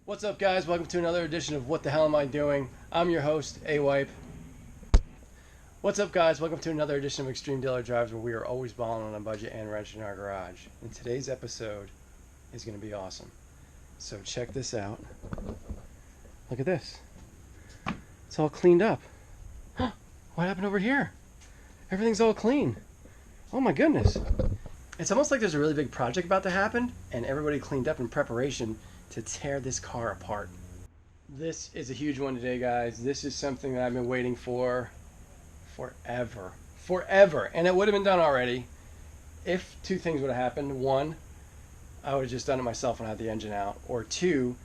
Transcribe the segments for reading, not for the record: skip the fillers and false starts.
What's up, guys? Welcome to another edition of What the Hell Am I Doing? I'm your host, A-Wipe. What's up, guys? Welcome to another edition of Extreme Dealer Drives, where we are always balling on a budget and wrenching in our garage. And today's episode is going to be awesome. So check this out. Look at this. It's all cleaned up. Huh, what happened over here? Everything's all clean. Oh my goodness. It's almost like there's a really big project about to happen, and everybody cleaned up in preparation to tear this car apart. This is a huge one today, guys. This is something that I've been waiting for forever, and it would have been done already if two things would have happened. One, I would have just done it myself and had the engine out, or two,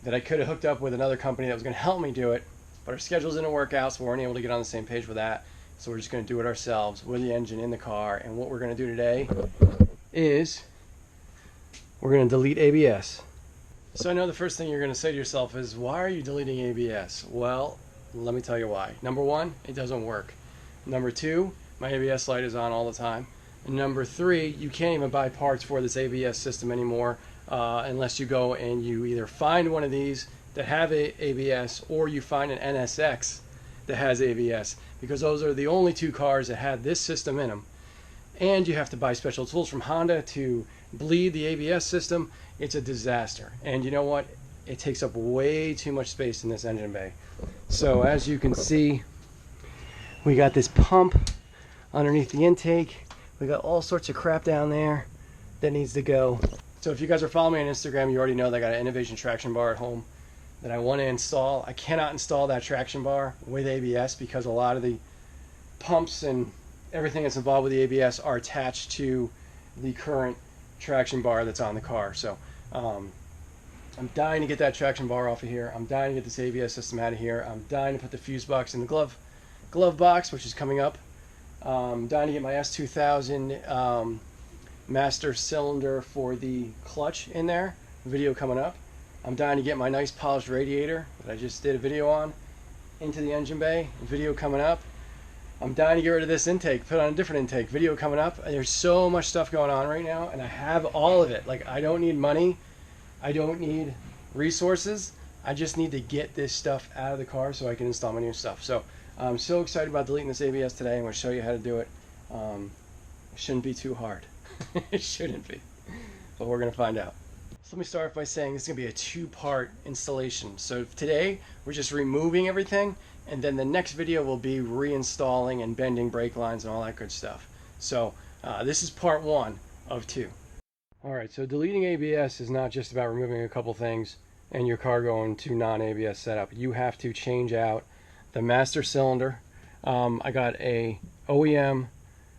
that I could have hooked up with another company that was going to help me do it, but our schedules didn't work out, so we weren't able to get on the same page with that. So we're just going to do it ourselves with the engine in the car. And what we're going to do today is we're going to delete ABS. So I know the first thing you're going to say to yourself is, why are you deleting ABS? Well, let me tell you why. Number one, it doesn't work. Number two, my ABS light is on all the time. And number three, you can't even buy parts for this ABS system anymore unless you go and you either find one of these that have ABS, or you find an NSX that has ABS, because those are the only two cars that have this system in them. And you have to buy special tools from Honda to bleed the ABS system. It's a disaster. And you know what? It takes up way too much space in this engine bay. So as you can see, we got this pump underneath the intake. We got all sorts of crap down there that needs to go. So if you guys are following me on Instagram, you already know that I got an Innovation traction bar at home that I want to install. I cannot install that traction bar with ABS because a lot of the pumps and everything that's involved with the ABS are attached to the current traction bar that's on the car. So I'm dying to get that traction bar off of here. I'm dying to get this ABS system out of here. I'm dying to put the fuse box in the glove box, which is coming up. I'm dying to get my S2000 master cylinder for the clutch in there. Video coming up. I'm dying to get my nice polished radiator that I just did a video on into the engine bay. Video coming up. I'm dying to get rid of this intake, put on a different intake. Video coming up. There's so much stuff going on right now, and I have all of it. Like, I don't need money. I don't need resources. I just need to get this stuff out of the car so I can install my new stuff. So I'm so excited about deleting this ABS today. I'm going to show you how to do it. It shouldn't be too hard. It shouldn't be. But we're going to find out. So let me start by saying this is going to be a two-part installation. So today we're just removing everything, and then the next video will be reinstalling and bending brake lines and all that good stuff. So this is part one of two. Alright, so deleting ABS is not just about removing a couple things and your car going to non-ABS setup. You have to change out the master cylinder. I got a OEM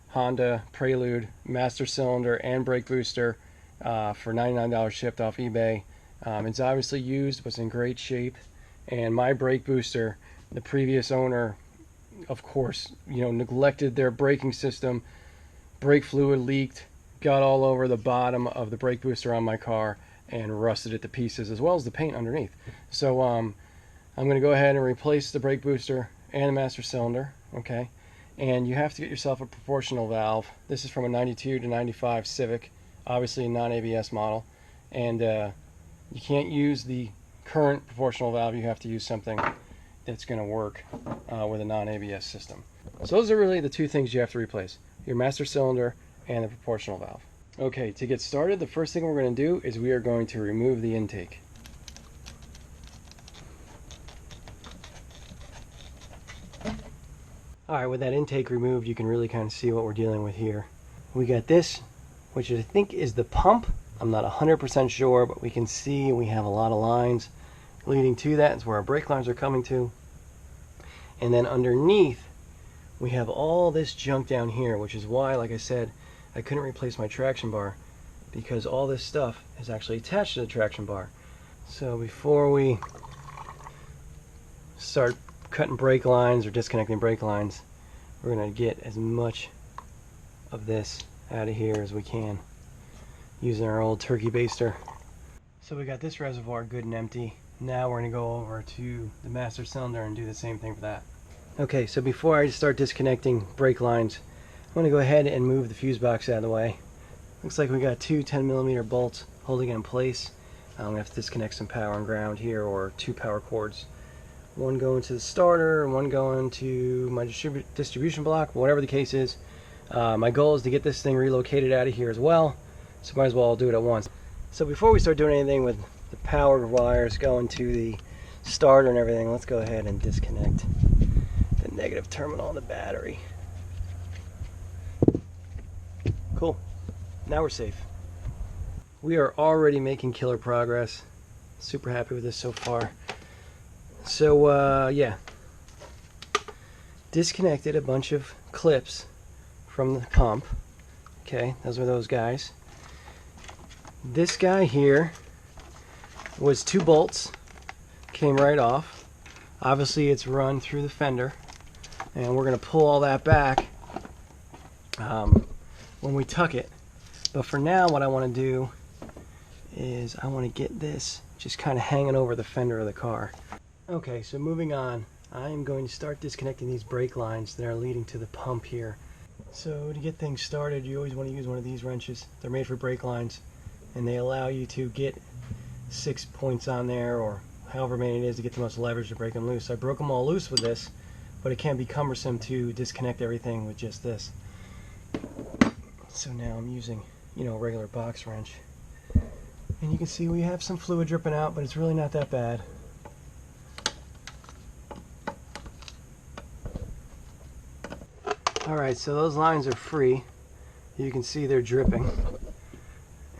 Honda Prelude master cylinder and brake booster for $99 shipped off eBay. It's obviously used, but it's in great shape. And my brake booster, the previous owner, of course, neglected their braking system. Brake fluid leaked, got all over the bottom of the brake booster on my car, and rusted it to pieces, as well as the paint underneath. So I'm going to go ahead and replace the brake booster and the master cylinder. Okay, and you have to get yourself a proportional valve. This is from a 92 to 95 Civic, obviously a non-ABS model, and you can't use the current proportional valve. You have to use something that's going to work with a non-ABS system. So those are really the two things you have to replace: your master cylinder and the proportional valve. Okay, to get started, the first thing we're going to do is we are going to remove the intake. Alright, with that intake removed, you can really kind of see what we're dealing with here. We got this, which I think is the pump. I'm not 100% sure, but we can see we have a lot of lines leading to that. It's where our brake lines are coming to. And then underneath, we have all this junk down here, which is why, like I said, I couldn't replace my traction bar, because all this stuff is actually attached to the traction bar. So before we start cutting brake lines or disconnecting brake lines, we're going to get as much of this out of here as we can using our old turkey baster. So we got this reservoir good and empty. Now we're going to go over to the master cylinder and do the same thing for that. Okay, so before I start disconnecting brake lines, I'm going to go ahead and move the fuse box out of the way. Looks like we got two 10mm bolts holding it in place. I'm going to have to disconnect some power and ground here, or 2 power cords. One going to the starter, and one going to my distribution block, whatever the case is. My goal is to get this thing relocated out of here as well, so might as well do it at once. So before we start doing anything with the power wires going to the starter and everything, let's go ahead and disconnect the negative terminal on the battery. Cool. Now we're safe. We are already making killer progress. Super happy with this so far. So yeah, disconnected a bunch of clips from the pump. Okay, those are those guys. This guy here was 2 bolts, came right off. Obviously it's run through the fender, and we're going to pull all that back when we tuck it. But for now, what I want to do is I want to get this just kind of hanging over the fender of the car. Okay, so moving on, I am going to start disconnecting these brake lines that are leading to the pump here. So to get things started, you always want to use one of these wrenches. They're made for brake lines, and they allow you to get 6 points on there, or however many it is, to get the most leverage to break them loose. I broke them all loose with this, but it can be cumbersome to disconnect everything with just this. So now I'm using, you know, a regular box wrench. And you can see we have some fluid dripping out, but it's really not that bad. Alright, so those lines are free. You can see they're dripping.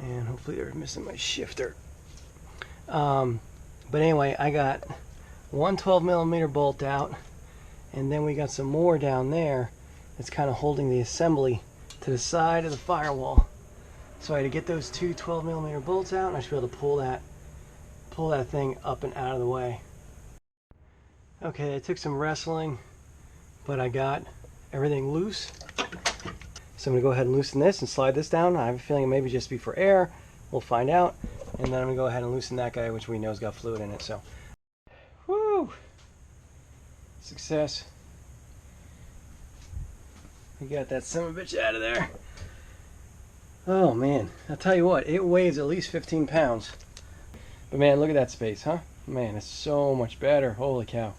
And hopefully they're missing my shifter. But anyway, I got one 12mm bolt out, and then we got some more down there that's kind of holding the assembly to the side of the firewall. So I had to get those 2 12mm bolts out, and I should be able to pull that thing up and out of the way. Okay, it took some wrestling, but I got everything loose. So I'm going to go ahead and loosen this and slide this down. I have a feeling it may just be for air. We'll find out. And then I'm going to go ahead and loosen that guy, which we know has got fluid in it. So, whoo! Success. We got that son of a bitch out of there. Oh man, I'll tell you what, it weighs at least 15 pounds. But man, look at that space, huh? Man, it's so much better. Holy cow.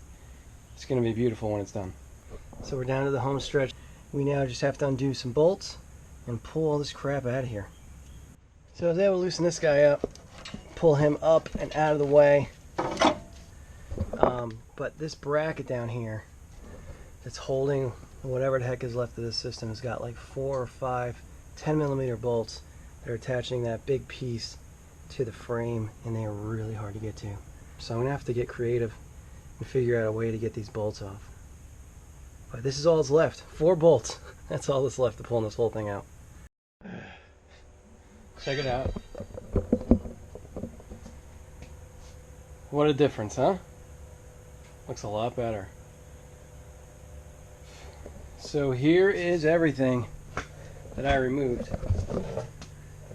It's going to be beautiful when it's done. So we're down to the home stretch. We now just have to undo some bolts and pull all this crap out of here. So I was able to loosen this guy up, pull him up and out of the way. But this bracket down here that's holding whatever the heck is left of this system has got like 4 or 5 10mm bolts that are attaching that big piece to the frame, and they are really hard to get to. So I'm going to have to get creative and figure out a way to get these bolts off. But this is all that's left. 4 bolts. That's all that's left to pulling this whole thing out. Check it out. What a difference, huh? Looks a lot better. So here is everything that I removed.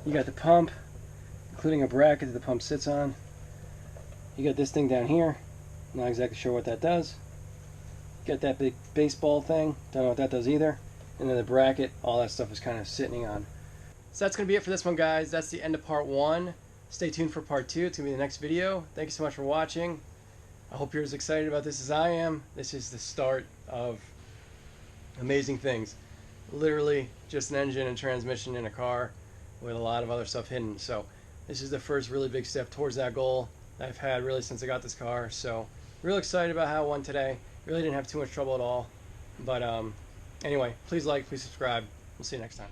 You got the pump, including a bracket that the pump sits on. You got this thing down here. Not exactly sure what that does. Got that big baseball thing. Don't know what that does either. And then the bracket, all that stuff is kind of sitting on. So that's going to be it for this one, guys. That's the end of part 1. Stay tuned for part 2. It's going to be the next video. Thank you so much for watching. I hope you're as excited about this as I am. This is the start of amazing things. Literally just an engine and transmission in a car with a lot of other stuff hidden. So this is the first really big step towards that goal that I've had really since I got this car. So real excited about how it went today. Really didn't have too much trouble at all. But anyway, please like, please subscribe. We'll see you next time.